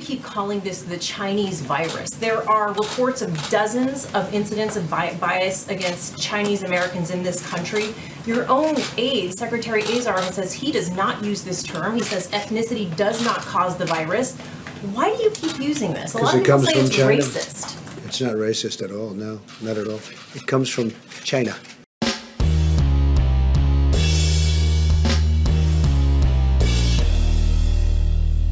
keep calling this the Chinese virus? There are reports of dozens of incidents of bias against Chinese Americans in this country. Your own aide, Secretary Azar, says he does not use this term. He says ethnicity does not cause the virus. Why do you keep using this? A lot of people say it's racist. It's not racist at all. No, not at all. It comes from China.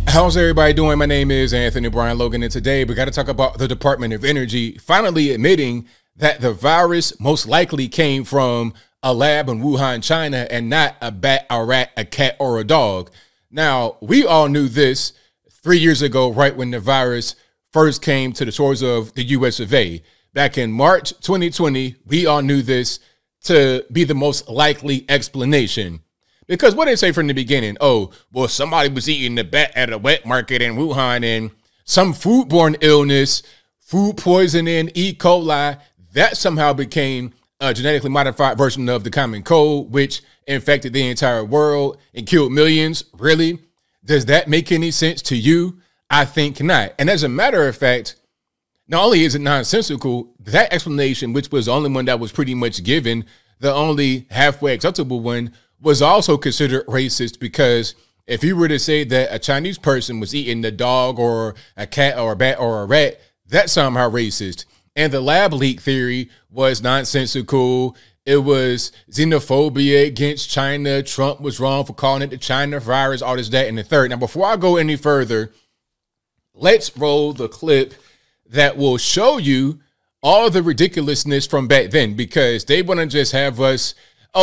How's everybody doing? My name is Anthony Brian Logan, and today we got to talk about the Department of Energy finally admitting that the virus most likely came from a lab in Wuhan, China, and not a bat, a rat, a cat, or a dog. Now, we all knew this 3 years ago, right when the virus first came to the shores of the US of A. Back in March 2020, we all knew this to be the most likely explanation. Because what did they say from the beginning? Oh, well, somebody was eating the bat at a wet market in Wuhan and some foodborne illness, food poisoning, E. coli, that somehow became a genetically modified version of the common cold, which infected the entire world and killed millions. Really? Does that make any sense to you? I think not. And as a matter of fact, not only is it nonsensical, that explanation, which was the only one that was pretty much given, the only halfway acceptable one, was also considered racist, because if you were to say that a Chinese person was eating a dog or a cat or a bat or a rat, that's somehow racist. And the lab leak theory was nonsensical. It was xenophobia against China. Trump was wrong for calling it the China virus, all this, that, and the third. Now, before I go any further, let's roll the clip that will show you all the ridiculousness from back then, because they want to just have us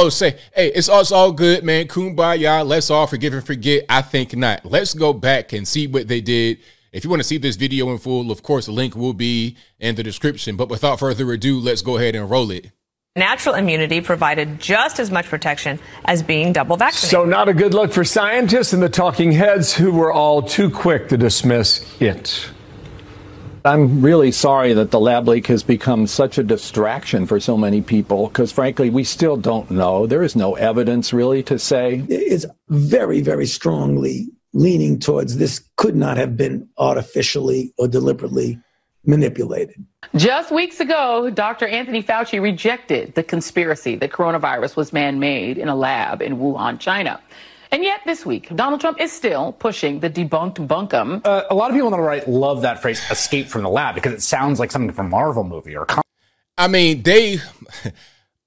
say, hey, it's all good, man. Kumbaya. Let's all forgive and forget. I think not. Let's go back and see what they did. If you want to see this video in full, of course, the link will be in the description. But without further ado, let's go ahead and roll it. Natural immunity provided just as much protection as being double vaccinated. So not a good look for scientists and the talking heads who were all too quick to dismiss it. I'm really sorry that the lab leak has become such a distraction for so many people, because frankly, we still don't know. There is no evidence really to say. It's very, very strongly leaning towards this could not have been artificially or deliberately manipulated. Just weeks ago, Dr. Anthony Fauci rejected the conspiracy that coronavirus was man-made in a lab in Wuhan, China. And yet this week, Donald Trump is still pushing the debunked bunkum. A lot of people on the right love that phrase, escape from the lab, because it sounds like something from a Marvel movie or I mean,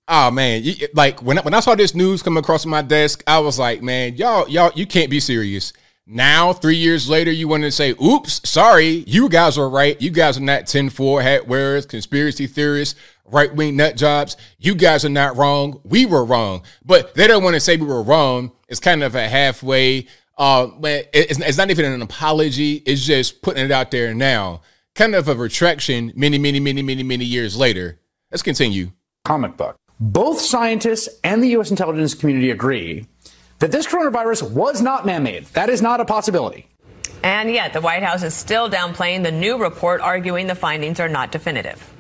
oh man, like when I saw this news come across my desk, I was like, man, y'all, you can't be serious. Now, 3 years later, you want to say, oops, sorry, you guys are right. You guys are not tinfoil hat wearers, conspiracy theorists, right-wing nut jobs. You guys are not wrong. We were wrong. But they don't want to say we were wrong. It's kind of a halfway, it's not even an apology. It's just putting it out there now. Kind of a retraction many years later. Let's continue. Comic book. Both scientists and the U.S. intelligence community agree that this coronavirus was not man-made. That is not a possibility. And yet the White House is still downplaying the new report, arguing the findings are not definitive.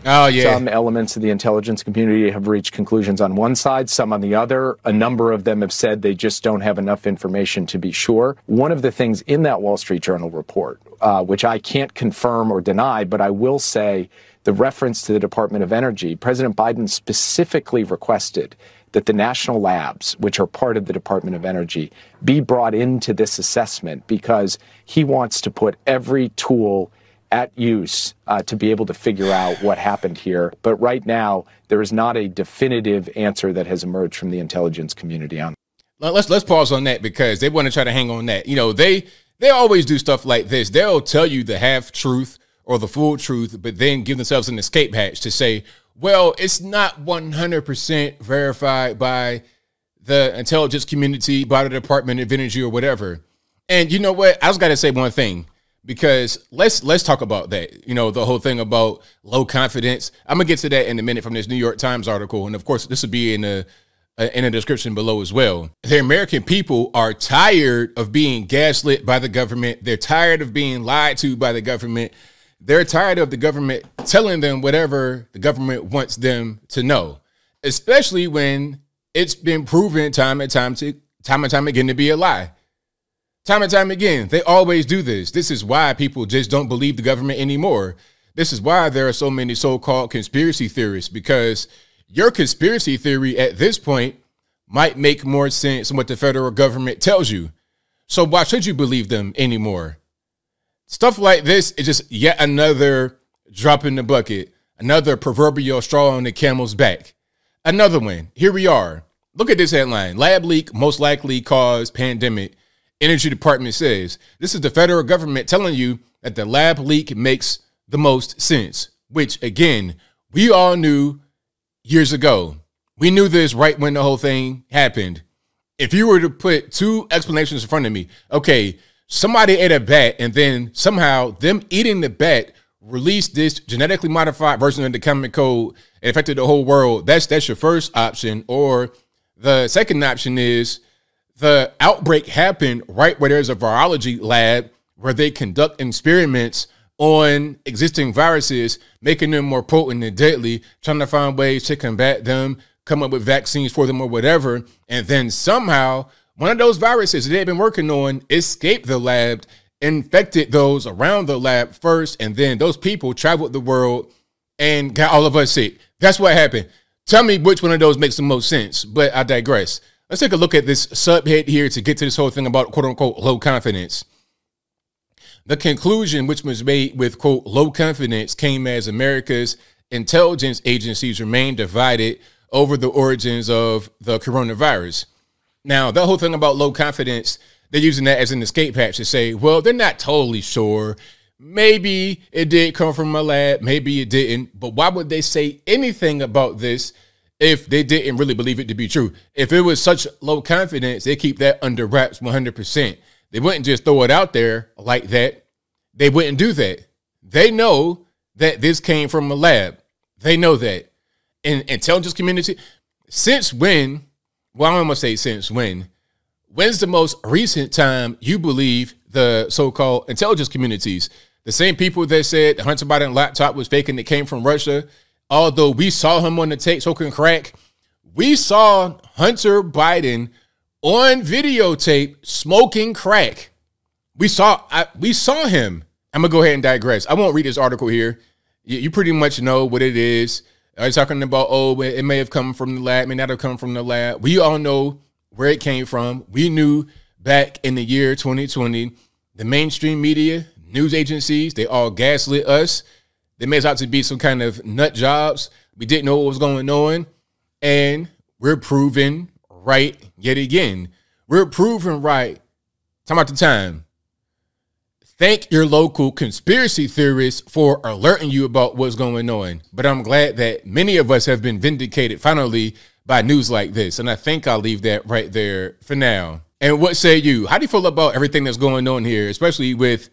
Oh, yeah. Some elements of the intelligence community have reached conclusions on one side, some on the other. A number of them have said they just don't have enough information to be sure. One of the things in that Wall Street Journal report, which I can't confirm or deny, but I will say the reference to the Department of Energy, President Biden specifically requested that the national labs, which are part of the Department of Energy, be brought into this assessment, because he wants to put every tool at use to be able to figure out what happened here. But right now, there is not a definitive answer that has emerged from the intelligence community on. Let's pause on that, because they want to try to hang on that. You know, they always do stuff like this. They'll tell you the half truth or the full truth, but then give themselves an escape hatch to say, well, it's not 100% verified by the intelligence community, by the Department of Energy or whatever. And you know what? I just got to say one thing, because let's talk about that. You know, the whole thing about low confidence. I'm going to get to that in a minute from this New York Times article. And of course, this will be in the description below as well. The American people are tired of being gaslit by the government. They're tired of being lied to by the government. They're tired of the government telling them whatever the government wants them to know, especially when it's been proven time and time again to be a lie. Time and time again, they always do this. This is why people just don't believe the government anymore. This is why there are so many so-called conspiracy theorists, because your conspiracy theory at this point might make more sense than what the federal government tells you. So why should you believe them anymore? Stuff like this is just yet another drop in the bucket, another proverbial straw on the camel's back. Another one. Here we are. Look at this headline. Lab leak most likely caused pandemic. Energy Department says. This is the federal government telling you that the lab leak makes the most sense, which again, we all knew years ago. We knew this right when the whole thing happened. If you were to put two explanations in front of me, okay, somebody ate a bat and then somehow them eating the bat released this genetically modified version of the common cold and affected the whole world. That's your first option. Or the second option is the outbreak happened right where there's a virology lab where they conduct experiments on existing viruses, making them more potent and deadly, trying to find ways to combat them, come up with vaccines for them or whatever. And then somehow one of those viruses that they've been working on escaped the lab, infected those around the lab first, and then those people traveled the world and got all of us sick. That's what happened. Tell me which one of those makes the most sense, but I digress. Let's take a look at this subhead here to get to this whole thing about quote unquote low confidence. The conclusion, which was made with quote low confidence, came as America's intelligence agencies remain divided over the origins of the coronavirus. Now, the whole thing about low confidence, they're using that as an escape hatch to say, well, they're not totally sure. Maybe it did come from a lab, maybe it didn't. But why would they say anything about this if they didn't really believe it to be true? If it was such low confidence, they keep that under wraps 100%. They wouldn't just throw it out there like that. They wouldn't do that. They know that this came from a lab. They know that. In intelligence community, since when, well, I'm going to say since when, when's the most recent time you believe the so-called intelligence communities, the same people that said Hunter Biden laptop was fake and it came from Russia, although we saw him on the tape smoking crack, we saw Hunter Biden on videotape smoking crack. We saw him. I'm going to go ahead and digress. I won't read this article here. You pretty much know what it is. Are talking about, oh, it may have come from the lab, may not have come from the lab. We all know where it came from. We knew back in the year 2020, the mainstream media, news agencies, they all gaslit us. They made us out to be some kind of nut jobs. We didn't know what was going on. And we're proven right yet again. We're proven right time after time. Thank your local conspiracy theorists for alerting you about what's going on. But I'm glad that many of us have been vindicated finally by news like this. And I think I'll leave that right there for now. And what say you? How do you feel about everything that's going on here, especially with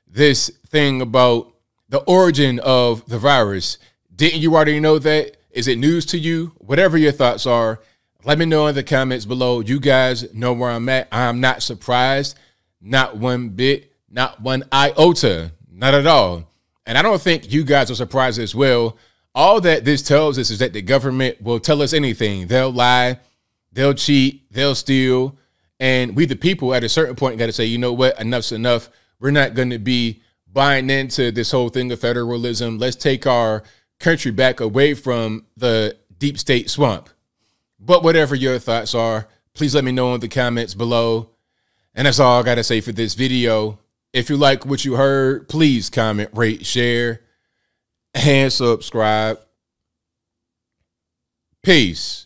this thing about the origin of the virus? Didn't you already know that? Is it news to you? Whatever your thoughts are, let me know in the comments below. You guys know where I'm at. I'm not surprised. Not one bit. Not one iota, not at all. And I don't think you guys are surprised as well. All that this tells us is that the government will tell us anything. They'll lie, they'll cheat, they'll steal. And we, the people, at a certain point, got to say, you know what, enough's enough. We're not going to be buying into this whole thing of federalism. Let's take our country back away from the deep state swamp. But whatever your thoughts are, please let me know in the comments below. And that's all I got to say for this video. If you like what you heard, please comment, rate, share, and subscribe. Peace.